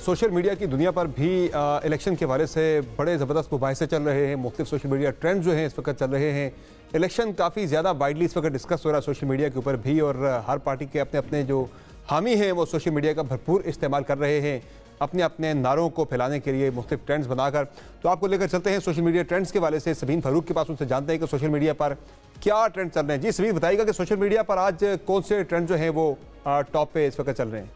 Social media की दुनिया पर भी इलेक्शन के हवाले से बड़े ज़बरदस्त मुबाहिसे चल रहे हैं। मुख्तलिफ सोशल मीडिया ट्रेंड जो हैं इस वक्त चल रहे हैं। इलेक्शन काफ़ी ज़्यादा वाइडली इस वक्त डिस्कस हो रहा है सोशल मीडिया के ऊपर भी, और हर पार्टी के अपने अपने जो हामी हैं वो सोशल मीडिया का भरपूर इस्तेमाल कर रहे हैं अपने अपने नारों को फैलाने के लिए मुख्तलिफ ट्रेंड्स बनाकर। तो आपको लेकर चलते हैं सोशल मीडिया ट्रेंड्स के हवाले से सबीन फारूक के पास, उनसे जानते हैं कि सोशल मीडिया पर क्या ट्रेंड चल रहे हैं। जी सबीन बताइएगा कि सोशल मीडिया पर आज कौन से ट्रेंड जो हैं वो टॉप पे इस वक्त चल रहे हैं।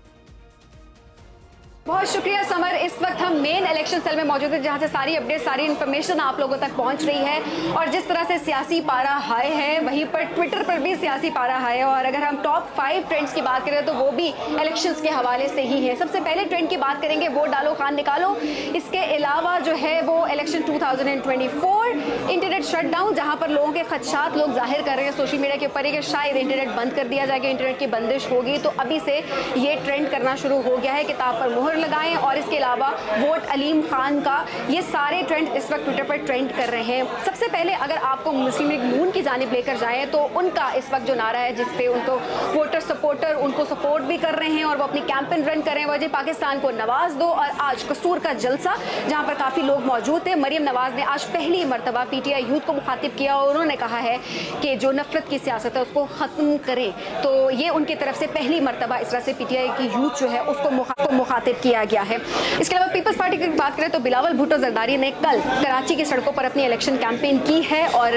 बहुत शुक्रिया समर। इस वक्त हम मेन इलेक्शन सेल में मौजूद है जहां से सारी अपडेट, सारी इन्फॉर्मेशन आप लोगों तक पहुंच रही है। और जिस तरह से सियासी पारा हाई है, वहीं पर ट्विटर पर भी सियासी पारा हाई है। और अगर हम टॉप 5 ट्रेंड्स की बात करें तो वो भी इलेक्शंस के हवाले से ही है। सबसे पहले ट्रेंड की बात करेंगे वोट डालो खान निकालो। इसके अलावा जो है वो इलेक्शन 2024, इंटरनेट शटडाउन, जहां पर लोगों के खदशात लोग जाहिर कर रहे हैं सोशल मीडिया के ऊपर कि शायद इंटरनेट बंद कर दिया जाएगा, इंटरनेट की बंदिश होगी। तो अभी से ये ट्रेंड करना शुरू हो गया है, किताब पर मुहर लगाएं। और इसके अलावा वोट अलीम खान का, ये सारे ट्रेंड इस वक्त ट्विटर पर ट्रेंड कर रहे हैं। सबसे पहले अगर आपको मुस्लिम लीग नून की जानिब लेकर जाएं तो उनका इस वक्त जो नारा है जिसपे उनको वोटर सपोर्टर उनको सपोर्ट भी कर रहे हैं और वो अपनी कैंपेन रन कर रहे हैं, वजह पाकिस्तान को नवाज दो। और आज कसूर का जलसा जहां पर काफी लोग मौजूद थे। मरियम नवाज ने आज पहली मरतबा पीटीआई यूथ को मुखातिब किया और उन्होंने कहा है कि जो नफरत की सियासत है उसको खत्म करें। तो ये उनकी तरफ से पहली मरतबा इस तरह से पीटीआई की यूथ जो है उसको मुखातिब किया गया है। इसके अलावा पीपल्स पार्टी की बात करें तो बिलावल भुट्टो जरदारी ने कल कराची की सड़कों पर अपनी इलेक्शन कैंपेन की है और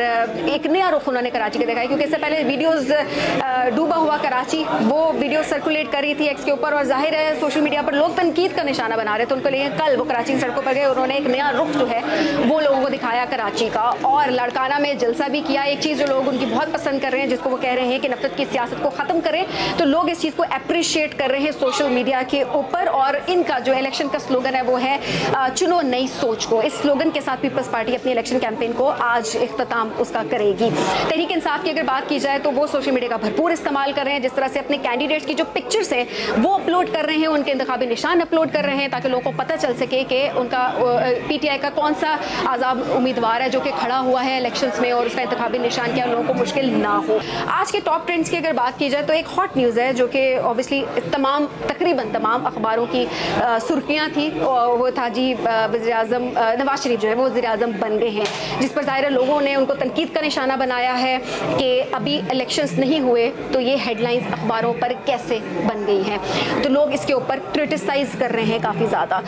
एक नया रुख उन्होंने कराची का दिखाया, क्योंकि इससे पहले वीडियोस डूबा हुआ कराची वो वीडियो सर्कुलेट कर रही थी एक्स के ऊपर, और जाहिर है सोशल मीडिया पर लोग तनकीद का निशाना बना रहे थे उनको, लेकिन कल वो कराची की सड़कों पर गए, उन्होंने एक नया रुख जो है वो लोगों को दिखाया कराची का। और लड़काना में जलसा भी किया। एक चीज़ जो लोग उनकी बहुत पसंद कर रहे हैं, जिसको वो कह रहे हैं कि नफरत की सियासत को ख़त्म करें, तो लोग इस चीज़ को अप्रिशिएट कर रहे हैं सोशल मीडिया के ऊपर। और इनका जो इलेक्शन का स्लोगन है वो है चुनो नई सोच को। इस स्लोगन के साथ पीपल्स पार्टी अपनी इलेक्शन कैंपेन को आज इख्तिताम उसका करेगी। तहरीक इंसाफ की अगर बात की जाए तो वो सोशल मीडिया का भरपूर इस्तेमाल कर रहे हैं, जिस तरह से अपने कैंडिडेट्स की जो पिक्चर्स हैं वो अपलोड कर रहे हैं, उनके इंतखाबी निशान अपलोड कर रहे हैं ताकि लोगों को पता चल सके कि उनका पीटीआई का कौन सा आज़ाद उम्मीदवार है जो कि खड़ा हुआ है इलेक्शंस में और उसका इंतखाबी निशान क्या लोगों को मुश्किल ना हो। आज के टॉप ट्रेंड्स की अगर बात की जाए तो एक हॉट न्यूज़ है जो कि ऑब्वियसली तकरीबन तमाम अखबारों की सुर्खियाँ थी, वो था जी वज़ीर आज़म नवाज शरीफ जो है वो वज़ीर आज़म बन गए हैं, जिस पर ज़ाहिर लोगों ने उनको तनकीद का निशाना बनाया है कि अभी इलेक्शंस नहीं हुए तो ये हेडलाइंस अखबारों पर कैसे बन गई हैं। तो लोग इसके ऊपर क्रिटिसाइज़ कर रहे हैं काफ़ी ज़्यादा।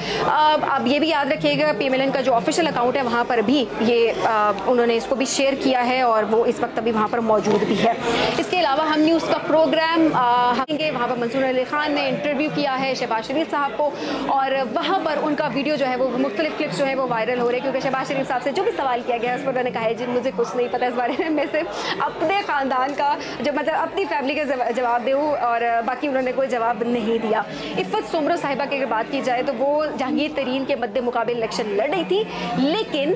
अब ये भी याद रखिएगा PMLN का जो ऑफिशियल अकाउंट है वहाँ पर भी ये उन्होंने इसको भी शेयर किया है और वो इस वक्त अभी वहाँ पर मौजूद भी है। इसके अलावा हम न्यूज़ का प्रोग्राम वहाँ पर मंसूर अली खान ने इंटरव्यू किया है शहबाज शरीफ साहब को, और वहाँ पर उनका वीडियो जो है वो मुख्तलिफ क्लिप्स जो है वो वायरल हो रहे हैं, क्योंकि शहबाज शरीफ साहब से जो भी सवाल किया गया है उस पर उन्होंने कहा है जी मुझे कुछ नहीं पता इस बारे में, मैं सिर्फ अपने ख़ानदान का जो मतलब अपनी फैमिली का जवाब दूँ, और बाकी उन्होंने कोई जवाब नहीं दिया। इफ़त सोमरो साहिबा की अगर बात की जाए तो वो जहांगीर तरीन के मद्दे मुकाबले इलेक्शन लड़ रही थी, लेकिन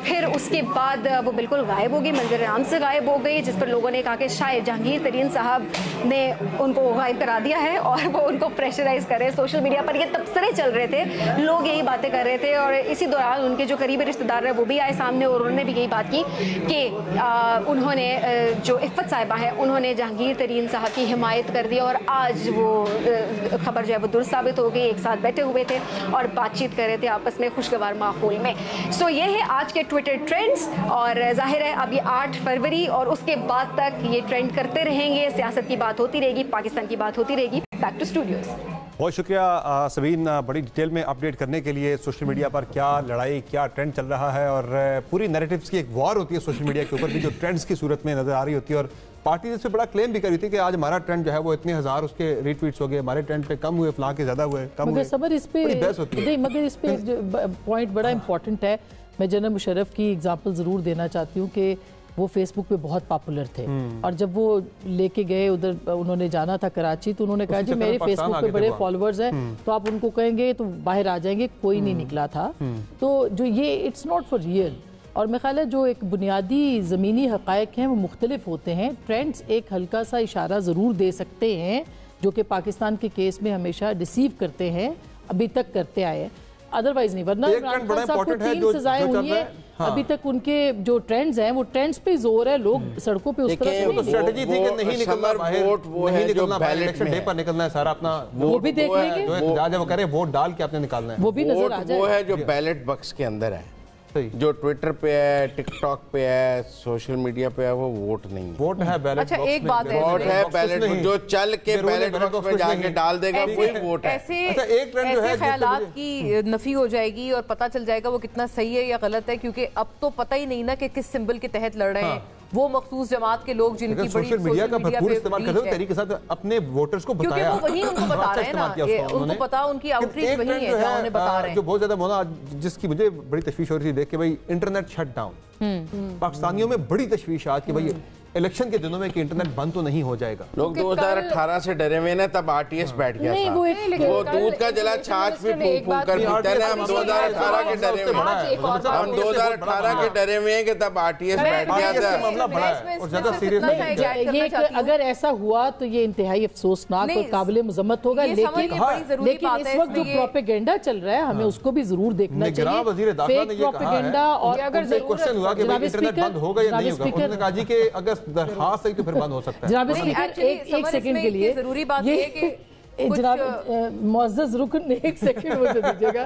फिर उसके बाद वो बिल्कुल गायब हो गई, मंजर आम से गायब हो गई, जिस पर लोगों ने कहा कि शायद जहांगीर तरीन साहब ने उनको गायब करा दिया है और वो उनको प्रेशराइज कर रहे हैं। सोशल मीडिया पर ये तबसरे चल रहे थे, लोग यही बातें कर रहे थे, और इसी दौरान उनके जो करीबी रिश्तेदार हैं वो भी आए सामने और उन्होंने भी यही बात की कि उन्होंने जो इफ़त साहिबा है उन्होंने जहांगीर तरीन साहब की हिमायत कर दी, और आज वो खबर जो है वो दुरुस्त साबित हो गई। एक साथ बैठे हुए थे और बातचीत कर रहे थे आपस में खुशगवार माहौल में। सो ये है आज के ट्विटर ट्रेंड्स, और जाहिर है अब ये 8 फरवरी और उसके बाद तक ये ट्रेंड करते रहेंगे, सियासत की बात होती रहेगी, पाकिस्तान की बात होती रहेगी। Back to studios. बहुत शुक्रिया सबीन बड़ी डिटेल में अपडेट करने के लिए। सोशल मीडिया पर क्या लड़ाई क्या ट्रेंड चल रहा है, और पूरी नैरेटिव्स की एक वॉर होती है सोशल मीडिया के ऊपर भी जो ट्रेंड्स की सूरत में नज़र आ रही होती है, और पार्टी इस पर बड़ा क्लेम भी करी थी कि आज हमारा ट्रेंड जो है वो इतने हज़ार उसके रीट्वीट्स हो गए, हमारे ट्रेंड पे कम हुए, फलां के ज़्यादा हुए, कम हुए। मगर इस पे मगर इस पे पॉइंट बड़ा इंपॉर्टेंट है। मैं जनरल मुशर्रफ की एग्जांपल ज़रूर देना चाहती हूँ कि वो फेसबुक पे बहुत पॉपुलर थे, और जब वो लेके गए उधर उन्होंने जाना था कराची, तो उन्होंने कहा जी मेरे फेसबुक पे बड़े फॉलोअर्स हैं तो आप उनको कहेंगे तो बाहर आ जाएंगे, कोई नहीं निकला था। तो जो ये इट्स नॉट फॉर रियल, और मेरा ख्याल है जो एक बुनियादी ज़मीनी हक़ाइक़ हैं वो मुख्तलिफ होते हैं। ट्रेंड्स एक हल्का सा इशारा ज़रूर दे सकते हैं जो कि पाकिस्तान के केस में हमेशा डिसीव करते हैं, अभी तक करते आए हैं, अदरवाइज नहीं। वरना इमरान खान साहब को 3 सजाएं हुई हैं, अभी तक उनके जो ट्रेंड्स हैं वो ट्रेंड्स पे जोर है, लोग सड़कों पे उस तरह से तो स्ट्रेटजी थी कि नहीं निकलना बाहर, नहीं निकलना बाहर, इलेक्शन डे पर निकलना है सारा अपना, वो भी देख लेंगे, जो जहाँ वो करें वोट डाल के आपने निकालना है, वो भी नजर आ जाए। वो है जो बैलेट बॉक्स के अंदर है, जो ट्विटर पे है, टिकटॉक पे है, सोशल मीडिया पे है, वो वोट नहीं है। वोट है बैलेट अच्छा, एक बात है, वोट है बैलेट, जो चल के बैलेट बॉक्स में जाके डाल देगा वही वोट है। ऐसे ख्यालात की नफी हो जाएगी और पता चल जाएगा वो कितना सही है या गलत है, क्योंकि अब तो पता ही नहीं ना कि किस सिंबल के तहत लड़ रहे हैं वो मखसूस जमात के लोग जिनकी बड़ी सोशल मीडिया का भरपूर इस्तेमाल करते हुए तरीके के साथ अपने वोटर्स को बताया, क्योंकि वो वही उनको बता रहे हैं ना, उनको पता, उनकी आउटरीच वही है जहां उन्हें बता रहे हैं। जो बहुत ज्यादा मोना, जिसकी मुझे बड़ी तशवीश हो रही थी देख के, भाई इंटरनेट शट डाउन, पाकिस्तानियों में बड़ी तशवीश आज कि भाई इलेक्शन के दिनों में कि इंटरनेट बंद तो नहीं हो जाएगा। लोग 2018 से डरे हुए ना, तब आरटीएस बैठ गया था, वो दूध का जला छाछ भी फूंक फूंक कर पीते हैं। हम 2018 के डरे हुए हैं, हम 2018 के डरे हुए हैं कि तब आरटीएस बैठ गया था। मामला बड़ा है और ज्यादा सीरियस ये अगर ऐसा हुआ तो ये इंतहाई अफसोसनाक और काबिल मजम्मत होगा, लेकिन इस वक्त जो प्रोपेगेंडा चल रहा है हमें उसको भी जरूर देखना चाहिए। फेक प्रोपेगेंडा, और अगर क्वेश्चन हुआ कि भाई इंटरनेट बंद होगा या नहीं होगा, उन्होंने कहा जी कि अगर दरखास्त है तो फिर बंद हो सकता है। जनाब स्पीकर एक सेकंड के लिए जरूरी बात है कि जनाब मुअज़्ज़ज़ रुकन एक सेकंड मुझे दीजिएगा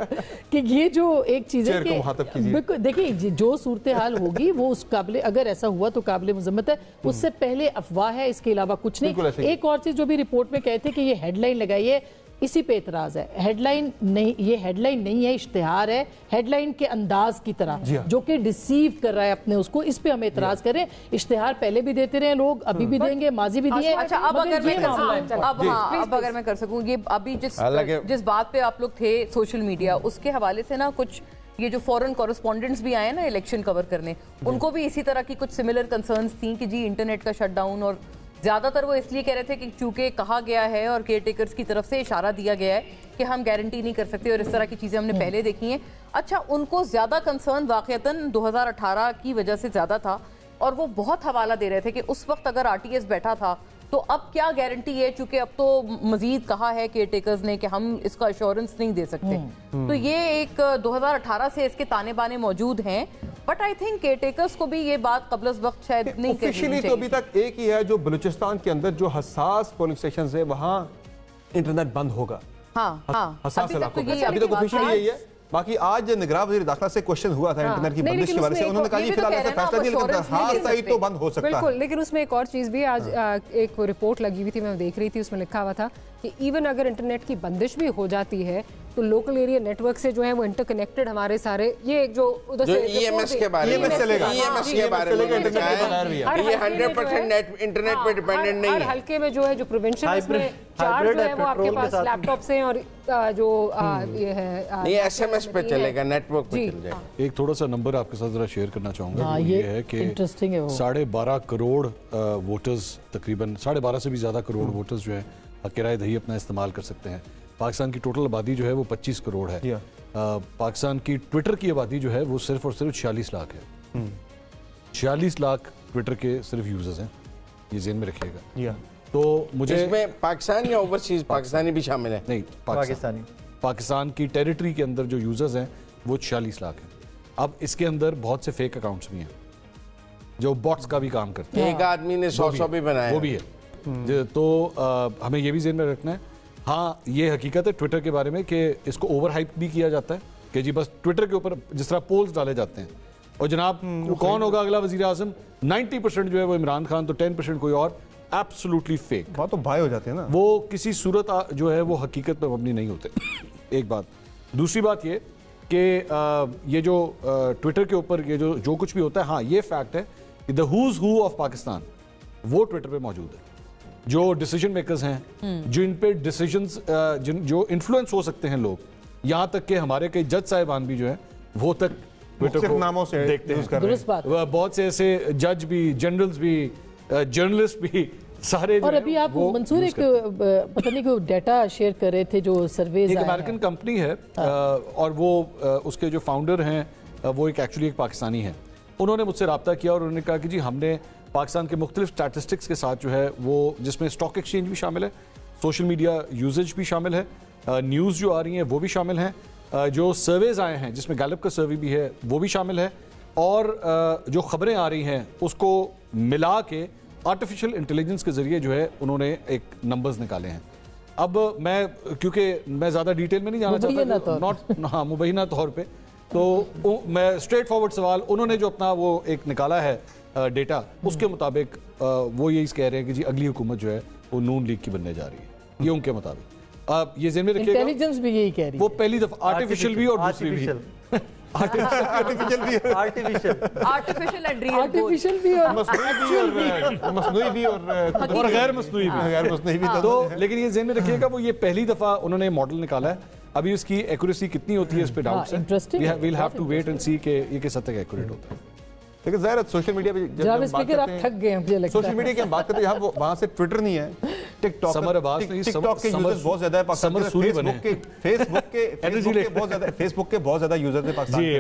कि ये जो एक चीज़ है कि देखिए जो सूरत हाल होगी वो उस काबिल, अगर ऐसा हुआ तो काबिल मज़म्मत है, उससे पहले अफवाह है, इसके अलावा कुछ नहीं। एक और चीज़ जो भी रिपोर्ट में कहते हैं कि ये हेडलाइन लगाई है, इसी पे एतराज है। हेडलाइन नहीं, ये हेडलाइन नहीं है, इश्तिहार है, हेडलाइन के अंदाज की तरह जो कि डिसीव कर रहा है अपने उसको, इस पे हम एतराज करें। इश्तिहार पहले भी देते रहे लोग, अभी भी देंगे, माजी भी दिए। अच्छा, अब अगर मैं कर सकूं, ये अभी जिस बात पे आप लोग थे सोशल मीडिया, उसके हवाले से ना कुछ ये जो फॉरेन कॉरेस्पॉन्डेंट्स भी आए ना इलेक्शन कवर करने, उनको भी इसी तरह की कुछ सिमिलर कंसर्न्स थी कि जी इंटरनेट का शटडाउन, और ज्यादातर वो इसलिए कह रहे थे कि चूंकि कहा गया है और केयर टेकर्स की तरफ से इशारा दिया गया है कि हम गारंटी नहीं कर सकते, और इस तरह की चीजें हमने पहले देखी हैं। अच्छा, उनको ज्यादा कंसर्न वाकईतन 2018 की वजह से ज्यादा था, और वो बहुत हवाला दे रहे थे कि उस वक्त अगर आरटीएस बैठा था तो अब क्या गारंटी है, चूंकि अब तो मजीद कहा है केयर टेकर्स ने कि हम इसका एश्योरेंस नहीं दे सकते। तो ये एक 2018 से इसके ताने बाने मौजूद हैं, but I think care takers को भी ये बात कबल वक्त शायद नहीं कहनी चाहिए। तो अभी तक एक ही है, जो बलूचिस्तान के अंदर जो हसास पोलिंग स्टेशन है वहाँ इंटरनेट बंद होगा। हसास इलाकों में अभी तक ऑफिशियली यही है। बाकी आज निगरान वज़ीर दाखिला से क्वेश्चन हुआ था इंटरनेट की बंदिश के बारे में, उन्होंने कहा फिलहाल ऐसा फैसला नहीं, लेकिन दरखास्त आई तो बंद हो सकता है। बिल्कुल, लेकिन उसमें एक और चीज़ भी आज एक रिपोर्ट लगी हुई थी, मैं देख रही थी, उसमें लिखा हुआ था कि इवन अगर इंटरनेट की बंदिश भी हो जाती है तो लोकल एरिया नेटवर्क से जो है वो इंटरकनेक्टेड हमारे सारे, ये जो उधर से ईएमएस के बारे में चलेगा, ईएमएस के बारे में ये 100% इंटरनेट पे डिपेंडेंट नहीं है। हर हल्के में जो है जो प्रिवेंशन उसमें चार्ज जो है वो आपके पास लैपटॉप से और जो ये है ये एसएमएस पे चलेगा, नेटवर्क पे चल जाएगा। एक थोड़ा सा नंबर आपके साथ जरा शेयर करना चाहूँगा, ये है कि 12.5 करोड़ वोटर्स, तकरीबन 12.5 से भी ज़्यादा करोड़ वोटर्स जो है किराए दही अपना इस्तेमाल कर सकते हैं। पाकिस्तान की टोटल आबादी जो है वो 25 करोड़ है। पाकिस्तान की ट्विटर की आबादी जो है वो सिर्फ और सिर्फ 46 लाख है। 46 लाख ट्विटर के सिर्फ यूजर्स हैं, ये ज़हन में रखिएगा। तो मुझे इसमें पाकिस्तान या ओवरसीज पाकिस्तानी भी शामिल है? नहीं, पाकिस्तान की टेरिटरी के अंदर जो यूजर्स हैं वो 46 लाख हैं। अब इसके अंदर बहुत से फेक अकाउंट्स भी हैं जो बॉट्स का भी काम करते हैं। एक आदमी ने 100 भी बनाया, वो भी है। तो हमें ये भी ज़हन में रखना है। हाँ, ये हकीकत है ट्विटर के बारे में कि इसको ओवर हाइप भी किया जाता है कि जी बस ट्विटर के ऊपर जिस तरह पोल्स डाले जाते हैं और जनाब कौन होगा अगला वजीर आज़म, 90% जो है वो इमरान खान, तो 10% कोई और। एब्सोल्युटली फेक, बात तो बाय हो जाती है ना, वो किसी सूरत जो है वो हकीकत पर मबनी नहीं होते। एक बात। दूसरी बात ये कि ये जो ट्विटर के ऊपर ये जो कुछ भी होता है, हाँ ये फैक्ट है कि the who's who of Pakistan वो ट्विटर पे मौजूद है। जो डिसीजन मेकर्स हैं, जिन पे डिसीजंस जो इन्फ्लुएंस हो सकते हैं लोग, यहाँ तक कि हमारे कई जज साहिबान भी जो है वो तक ट्विटर को नामों से देखते हैं। बहुत से ऐसे जज भी, जनरल्स भी, जर्नलिस्ट भी, सारे। और अभी आप मंसूर एक पता नहीं कोई डाटा शेयर कर रहे थे, जो सर्वेज, एक अमेरिकन कंपनी है और वो उसके जो फाउंडर हैं वो एक्चुअली एक पाकिस्तानी है। उन्होंने मुझसे रब्ता किया और उन्होंने कहा कि जी हमने पाकिस्तान के मुख्तलिफ स्टैटिस्टिक्स के साथ जो है वो, जिसमें स्टॉक एक्सचेंज भी शामिल है, सोशल मीडिया यूजेज भी शामिल है, न्यूज़ जो आ रही हैं वो भी शामिल हैं, जो सर्वेज आए हैं जिसमें गैलप का सर्वे भी है वो भी शामिल है, اور جو خبریں آ رہی ہیں اس کو ملا کے آرٹیفیشیل انٹیلیجنس کے ذریعے جو ہے انہوں نے ایک نمبرز نکالے ہیں. اب میں کیونکہ میں زیادہ ڈیٹیل میں نہیں جانا چاہتا مبینہ طور پہ, تو میں اسٹریٹ فارورڈ سوال, انہوں نے جو اپنا وہ ایک نکالا ہے ڈیٹا, اس کے مطابق وہ یہی کہہ رہے ہیں کہ جی اگلی حکومت جو ہے وہ نون لیگ کی بننے جا رہی ہے. یہ ان کے مطابق آپ یہ ذہن میں رکھیے گا, انٹیلیجنس بھی یہی کہہ رہی ہے, وہ پہلی دفعہ آرٹیفیشل بھی اور دوسری بھی آرٹیفیشل بھی اور مصنوعی بھی اور غیر مصنوعی بھی. تو لیکن یہ ذہن میں رکھیے گا وہ یہ پہلی دفعہ انہوں نے ماڈل نکالا ہے. ابھی اس کی ایکوریسی کتنی ہوتی ہے اس پہ ڈاؤٹس ہیں, we'll have to wait and see کہ یہ کس حد تک ایکوریٹ ہوتا ہے. لیکن ظاہر ہے سوشل میڈیا پہ جب ہم بات کرتے ہیں, تھک گئے مجھے لگتا ہے سوشل میڈیا کی ہم بات کرتے ہیں, یہاں وہاں سے ٹویٹر نہیں ہے, ٹک ٹاک کے یوزرز بہت زیادہ ہے پاکستان میں, فیس بک کے بہت زیادہ یوزرز ہیں پاکستان میں.